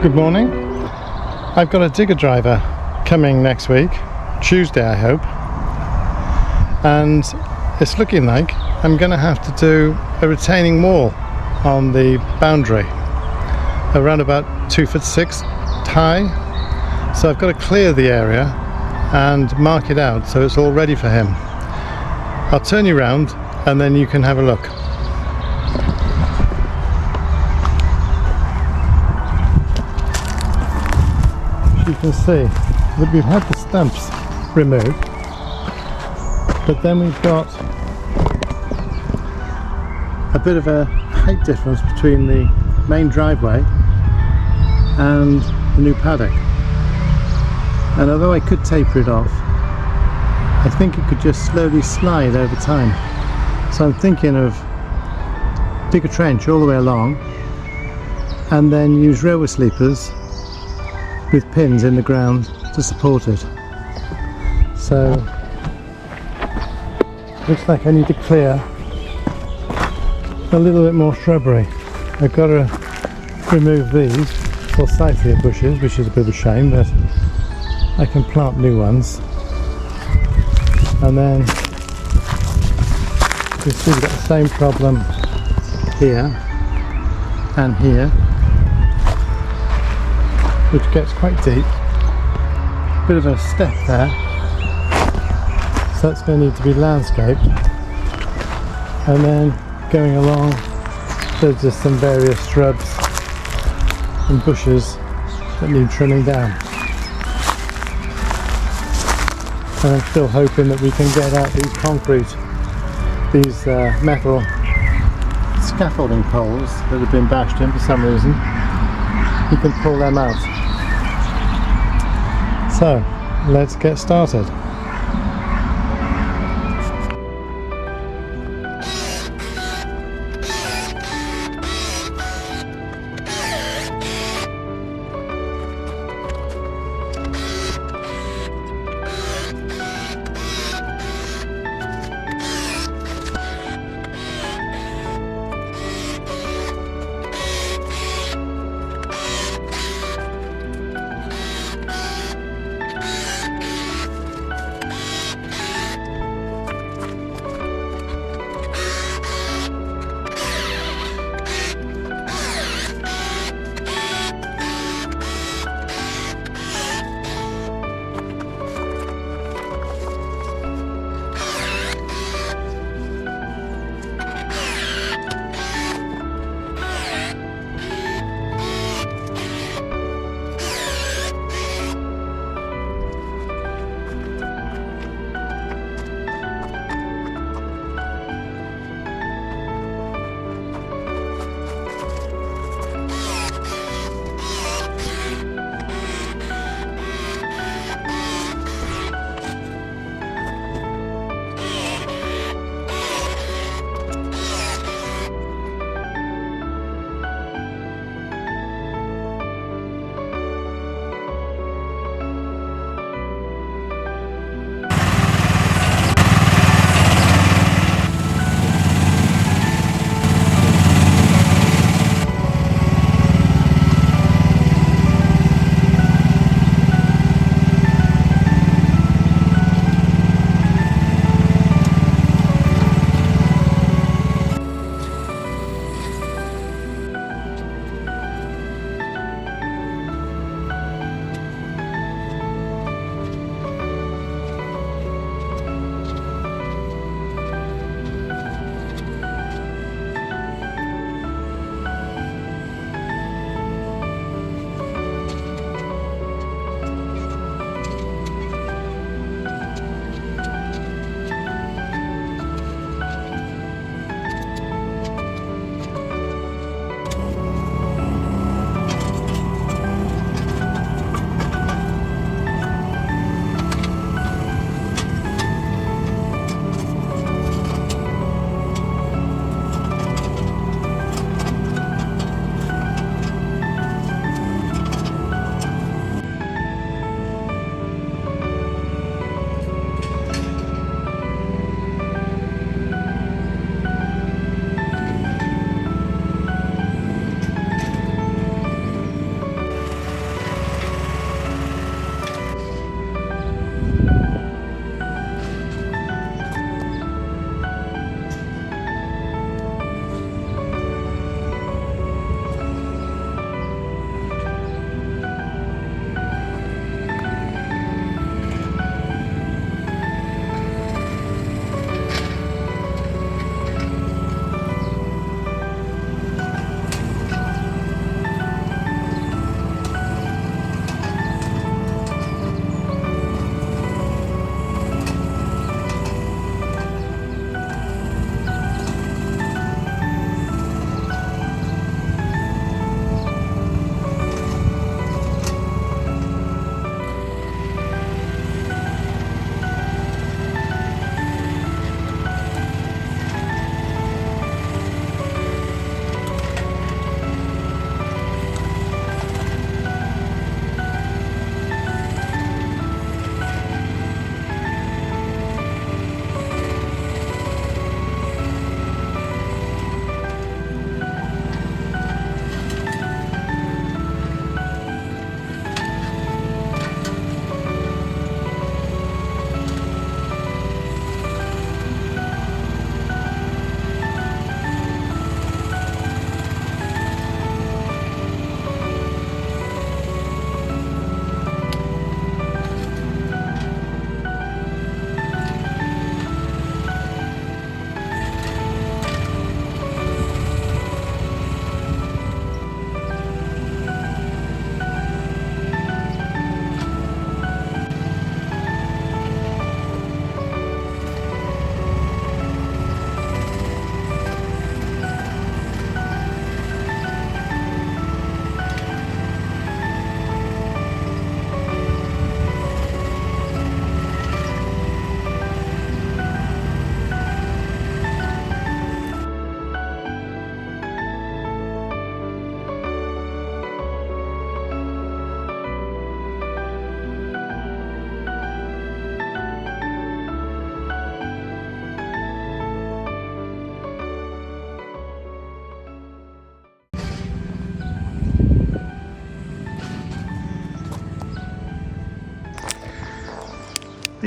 Good morning. I've got a digger driver coming next week, Tuesday I hope, and it's looking like I'm going to have to do a retaining wall on the boundary around about 2'6" high, so I've got to clear the area and mark it out so it's all ready for him. I'll turn you around and then you can have a look. You can see that we've had the stumps removed, but then we've got a bit of a height difference between the main driveway and the new paddock, and although I could taper it off, I think it could just slowly slide over time. So I'm thinking of dig a trench all the way along and then use railway sleepers with pins in the ground to support it. So looks like I need to clear a little bit more shrubbery. I've got to remove these forsythia bushes, which is a bit of a shame, but I can plant new ones. And then you see we've got the same problem here and here, which gets quite deep. Bit of a step there, so that's going to need to be landscaped. And then going along, there's just some various shrubs and bushes that need trimming down. And I'm still hoping that we can get out these metal scaffolding poles that have been bashed in for some reason. You can pull them out. So let's get started.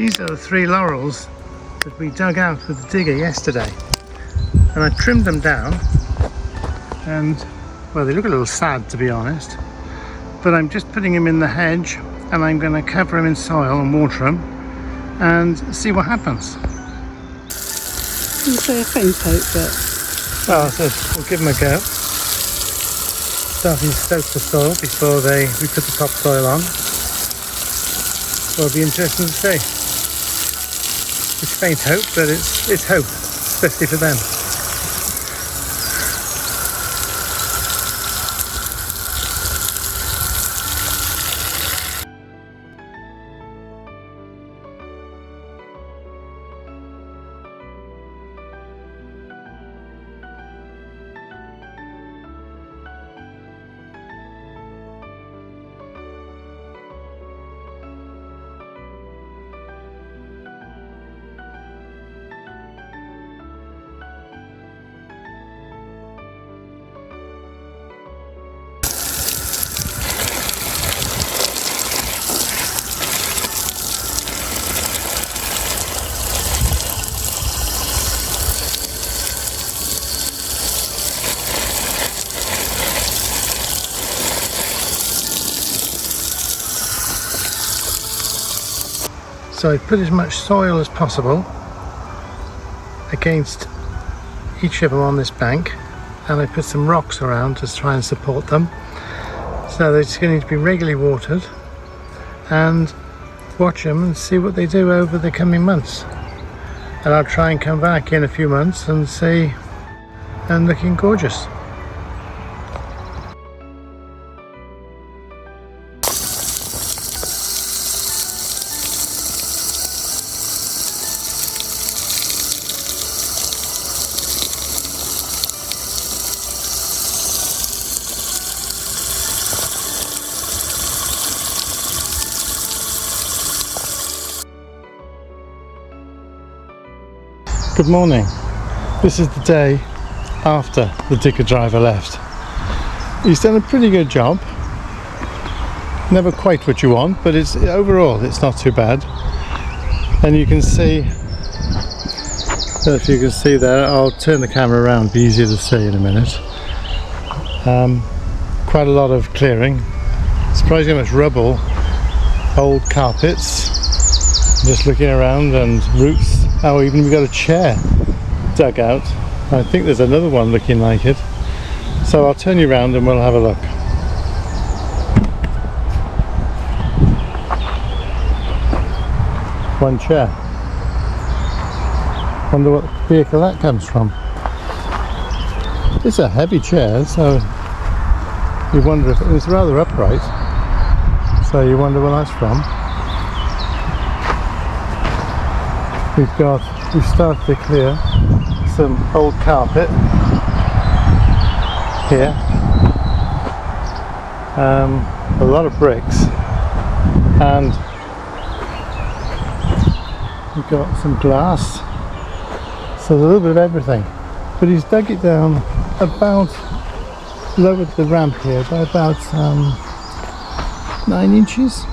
These are the 3 laurels that we dug out with the digger yesterday, and I trimmed them down, and well, they look a little sad to be honest, but I'm just putting them in the hedge and I'm going to cover them in soil and water them and see what happens. You say a faint hope, but well, I said we'll give them a go. Starting to soak the soil before we put the topsoil on. Well, it'll be interesting to see. It's faint hope, but it's hope, especially for them. So I put as much soil as possible against each of them on this bank, and I put some rocks around to try and support them. So they're just going to be regularly watered, and watch them and see what they do over the coming months. And I'll try and come back in a few months and see, and looking gorgeous. Good morning. This is the day after the digger driver left. He's done a pretty good job. Never quite what you want, but overall it's not too bad. And you can see, if you can see there, I'll turn the camera around, be easier to see in a minute. Quite a lot of clearing. Surprising how much rubble, old carpets, just looking around, and roots. Oh, even we've got a chair dug out. I think there's another one looking like it. So I'll turn you around and we'll have a look. One chair. Wonder what vehicle that comes from. It's a heavy chair, so you wonder if it's rather upright. So you wonder where that's from. We've started to clear some old carpet here, a lot of bricks, and we've got some glass, so there's a little bit of everything. But he's dug it down about, lowered the ramp here by about 9 inches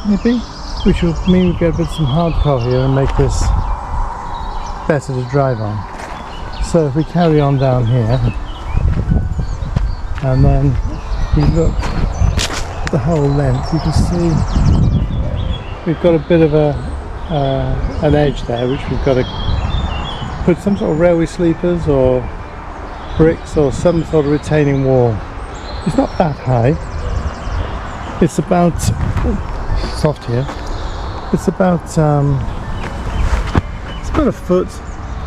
maybe, which will mean we'll get a bit of some hardcore here and make this better to drive on. So if we carry on down here and then we look at the whole length, you can see we've got a bit of an edge there which we've got to put some sort of railway sleepers or bricks or some sort of retaining wall. It's not that high. It's about, soft here, it's about a foot,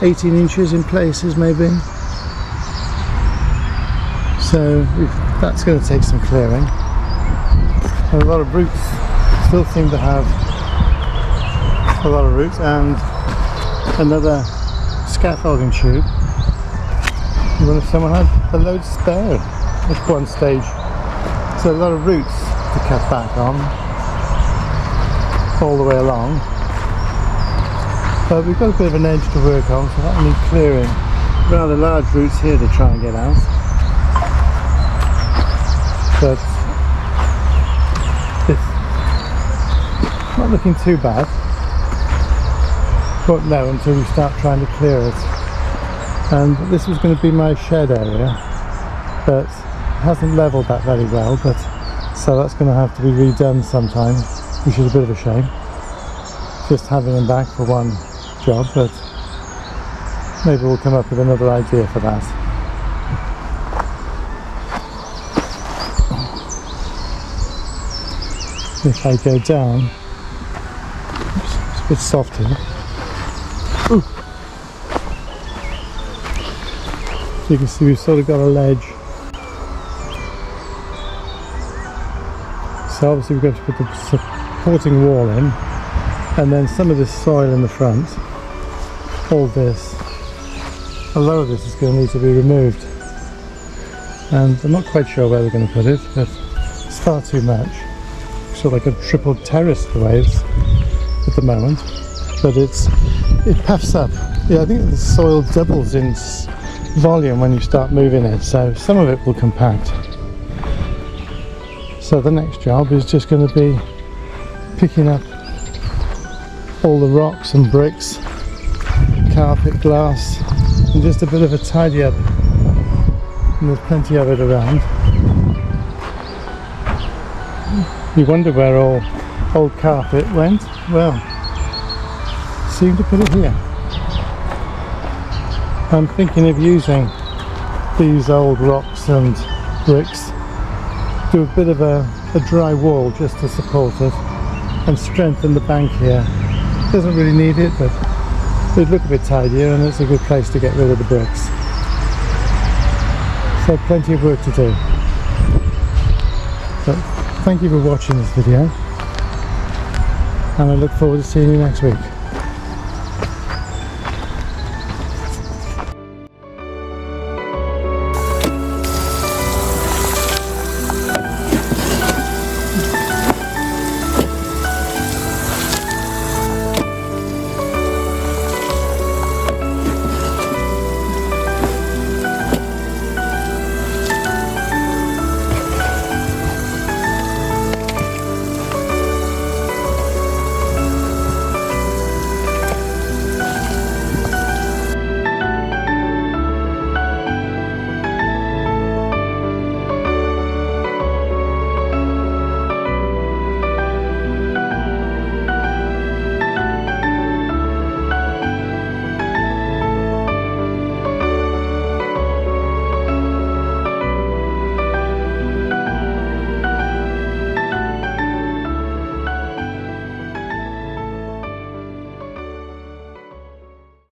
18 inches in places maybe. So that's going to take some clearing. And a lot of roots, still seem to have a lot of roots, and another scaffolding tube. I wonder if someone had a load spare at one stage. So a lot of roots to cut back on all the way along. But we've got a bit of an edge to work on, so that will need clearing. Rather large roots here to try and get out. But it's not looking too bad. won't know until we start trying to clear it. And this was going to be my shed area, but it hasn't levelled that very well, but so that's going to have to be redone sometime, which is a bit of a shame, just having them back for one job, but maybe we'll come up with another idea for that. If I go down, oops, it's a bit soft here. Ooh. So you can see we've sort of got a ledge. So obviously we've got to put the supporting wall in, and then some of this soil in the front, all this, a lot of this is going to need to be removed. And I'm not quite sure where we're going to put it, but it's far too much. Sort of like a triple terrace the way it's at the moment, but it puffs up. Yeah, I think the soil doubles in volume when you start moving it, so some of it will compact. So the next job is just going to be picking up all the rocks and bricks, carpet, glass, and just a bit of a tidy up, and there's plenty of it around. You wonder where all old carpet went. Well, seem to put it here. I'm thinking of using these old rocks and bricks, do a bit of a dry wall just to support it and strengthen the bank here. Doesn't really need it, but it'd look a bit tidier, and it's a good place to get rid of the bricks. So plenty of work to do. But thank you for watching this video, and I look forward to seeing you next week.